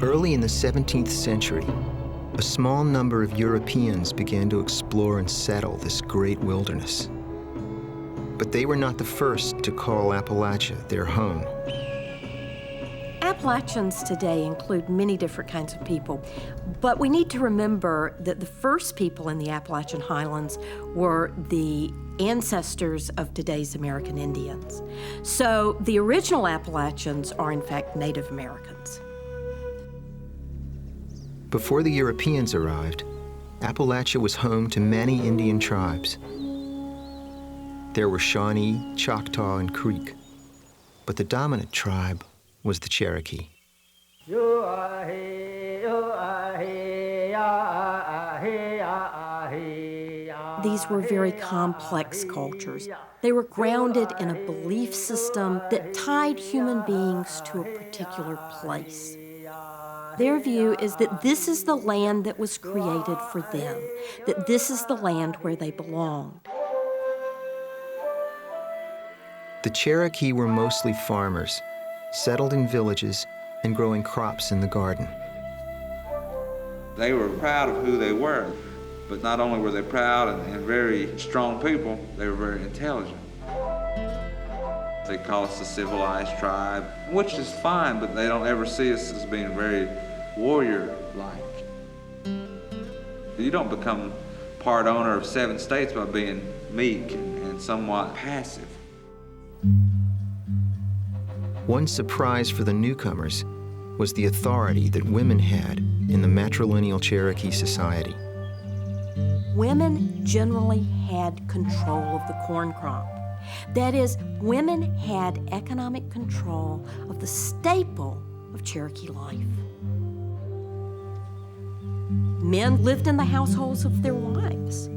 Early in the 17th century, a small number of Europeans began to explore and settle this great wilderness. But they were not the first to call Appalachia their home. Appalachians today include many different kinds of people, but we need to remember that the first people in the Appalachian Highlands were the ancestors of today's American Indians. So the original Appalachians are in fact Native Americans. Before the Europeans arrived, Appalachia was home to many Indian tribes. There were Shawnee, Choctaw, and Creek, but the dominant tribe was the Cherokee. These were very complex cultures. They were grounded in a belief system that tied human beings to a particular place. Their view is that this is the land that was created for them, that this is the land where they belonged. The Cherokee were mostly farmers, settled in villages and growing crops in the garden. They were proud of who they were, but not only were they proud and very strong people, they were very intelligent. They call us a civilized tribe, which is fine, but they don't ever see us as being very warrior-like. You don't become part owner of 7 states by being meek and somewhat passive. One surprise for the newcomers was the authority that women had in the matrilineal Cherokee society. Women generally had control of the corn crop. That is, women had economic control of the staple of Cherokee life. Men lived in the households of their wives,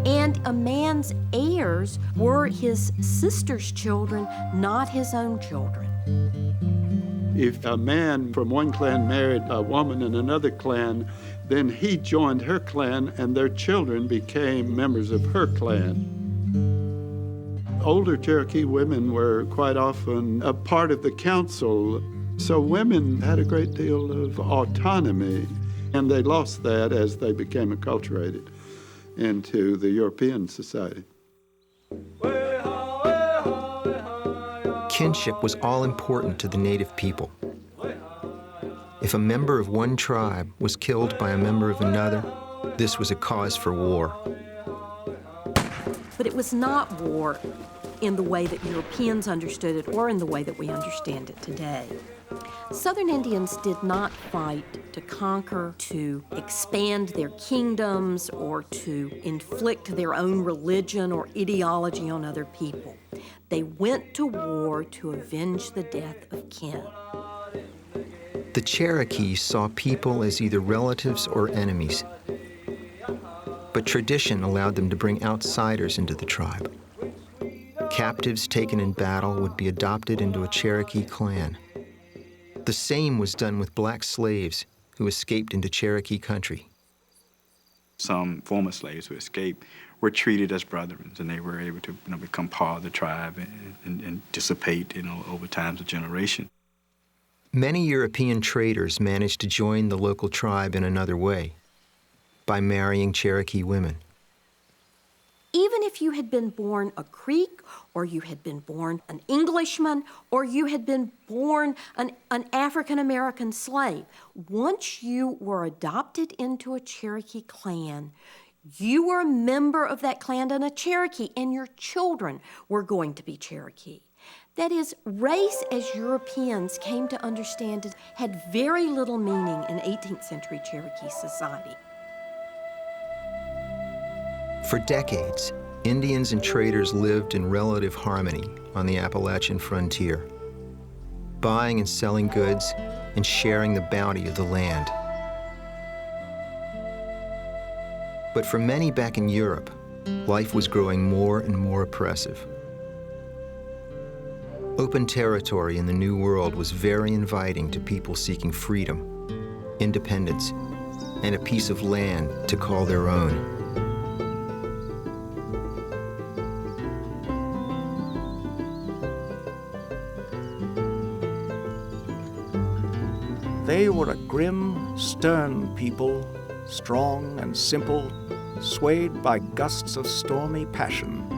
and a man's heirs were his sister's children, not his own children. If a man from one clan married a woman in another clan, then he joined her clan and their children became members of her clan. Older Cherokee women were quite often a part of the council, so women had a great deal of autonomy, and they lost that as they became acculturated into the European society. Kinship was all important to the native people. If a member of one tribe was killed by a member of another, this was a cause for war. But it was not war in the way that Europeans understood it or in the way that we understand it today. Southern Indians did not fight to conquer, to expand their kingdoms, or to inflict their own religion or ideology on other people. They went to war to avenge the death of kin. The Cherokee saw people as either relatives or enemies, but tradition allowed them to bring outsiders into the tribe. Captives taken in battle would be adopted into a Cherokee clan. The same was done with black slaves who escaped into Cherokee country. Some former slaves who escaped were treated as brethren, and they were able to become part of the tribe and dissipate over times of generation. Many European traders managed to join the local tribe in another way, by marrying Cherokee women. Even if you had been born a Creek, or you had been born an Englishman, or you had been born an African-American slave, once you were adopted into a Cherokee clan, you were a member of that clan and a Cherokee, and your children were going to be Cherokee. That is, race as Europeans came to understand it had very little meaning in 18th century Cherokee society. For decades, Indians and traders lived in relative harmony on the Appalachian frontier, buying and selling goods and sharing the bounty of the land. But for many back in Europe, life was growing more and more oppressive. Open territory in the New World was very inviting to people seeking freedom, independence, and a piece of land to call their own. They were a grim, stern people, strong and simple, swayed by gusts of stormy passion,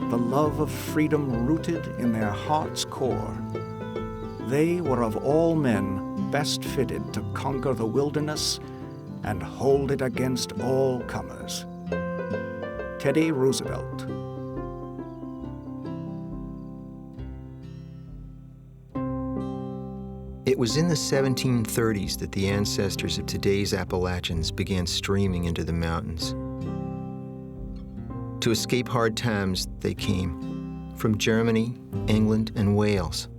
the love of freedom rooted in their heart's core. They were of all men best fitted to conquer the wilderness and hold it against all comers. Teddy Roosevelt. It was in the 1730s that the ancestors of today's Appalachians began streaming into the mountains. To escape hard times, they came from Germany, England, and Wales.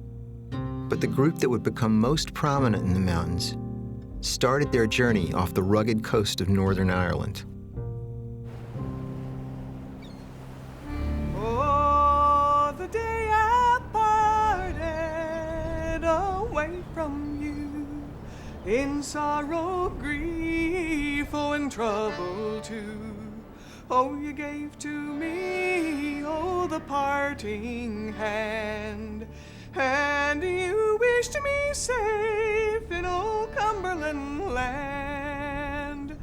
But the group that would become most prominent in the mountains started their journey off the rugged coast of Northern Ireland. Oh, the day I parted away from you, in sorrow, grief, oh, and trouble too. Oh, you gave to me, oh, the parting hand, and you wished me safe in old Cumberland land.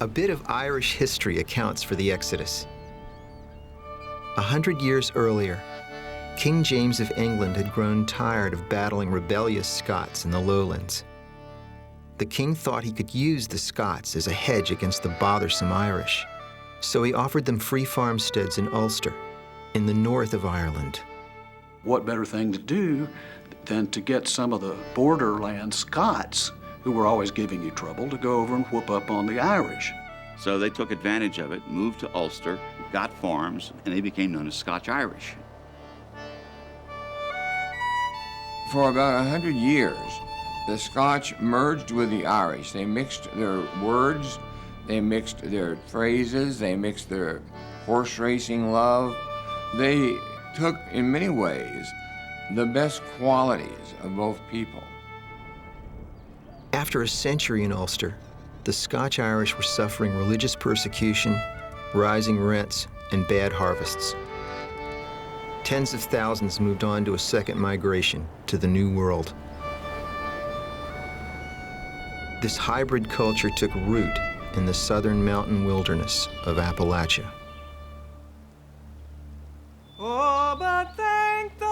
A bit of Irish history accounts for the Exodus. 100 years earlier, King James of England had grown tired of battling rebellious Scots in the lowlands. The king thought he could use the Scots as a hedge against the bothersome Irish, so he offered them free farmsteads in Ulster, in the north of Ireland. What better thing to do than to get some of the borderland Scots, who were always giving you trouble, to go over and whoop up on the Irish. So they took advantage of it, moved to Ulster, got farms, and they became known as Scotch-Irish. For about 100 years, the Scotch merged with the Irish. They mixed their words, they mixed their phrases, they mixed their horse racing love. They took, in many ways, the best qualities of both people. After a century in Ulster, the Scotch-Irish were suffering religious persecution, rising rents, and bad harvests. Tens of thousands moved on to a second migration to the New World. This hybrid culture took root in the southern mountain wilderness of Appalachia. Oh, but thank the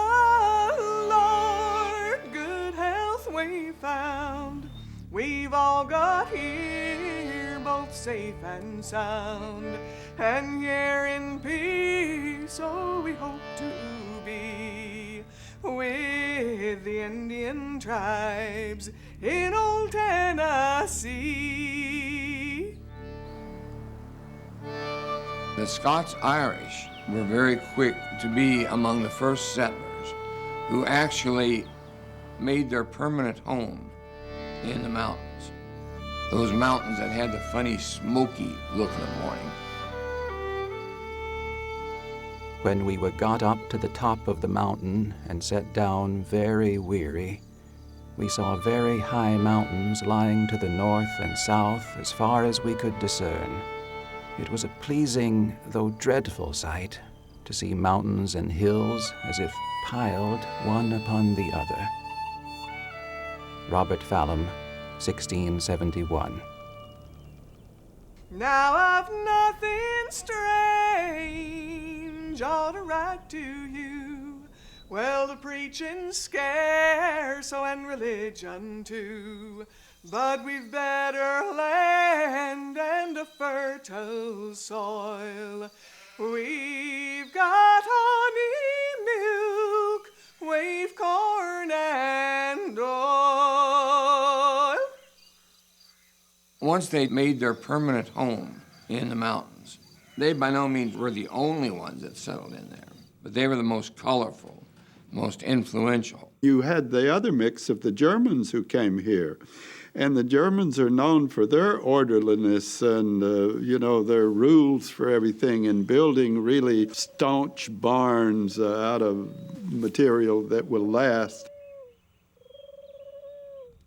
Lord, good health we found. We've all got here, both safe and sound, and here in peace, so we hope to be with the Indian tribes in old Tennessee. The Scots-Irish were very quick to be among the first settlers who actually made their permanent home in the mountains. Those mountains that had the funny smoky look in the morning. When we were got up to the top of the mountain and sat down very weary, we saw very high mountains lying to the north and south as far as we could discern. It was a pleasing, though dreadful sight, to see mountains and hills as if piled one upon the other. Robert Fallam, 1671. Now I've nothing strange ought to write to you. Well, the preaching's scarce, so and religion too. But we've better land and a fertile soil. We've got honey, milk, we've corn and oil. Once they made their permanent home in the mountains, they by no means were the only ones that settled in there, but they were the most colorful, most influential. You had the other mix of the Germans who came here. And the Germans are known for their orderliness and, their rules for everything and building really staunch barns out of material that will last.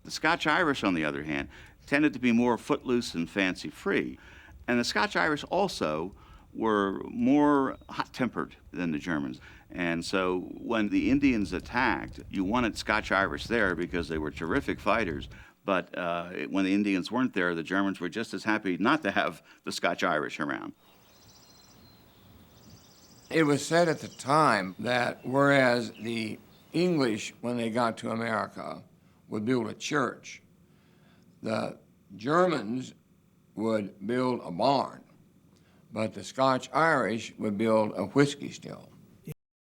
The Scotch-Irish, on the other hand, tended to be more footloose and fancy-free. And the Scotch-Irish also were more hot-tempered than the Germans. And so when the Indians attacked, you wanted Scotch-Irish there because they were terrific fighters, But when the Indians weren't there, the Germans were just as happy not to have the Scotch-Irish around. It was said at the time that whereas the English, when they got to America, would build a church, the Germans would build a barn, but the Scotch-Irish would build a whiskey still.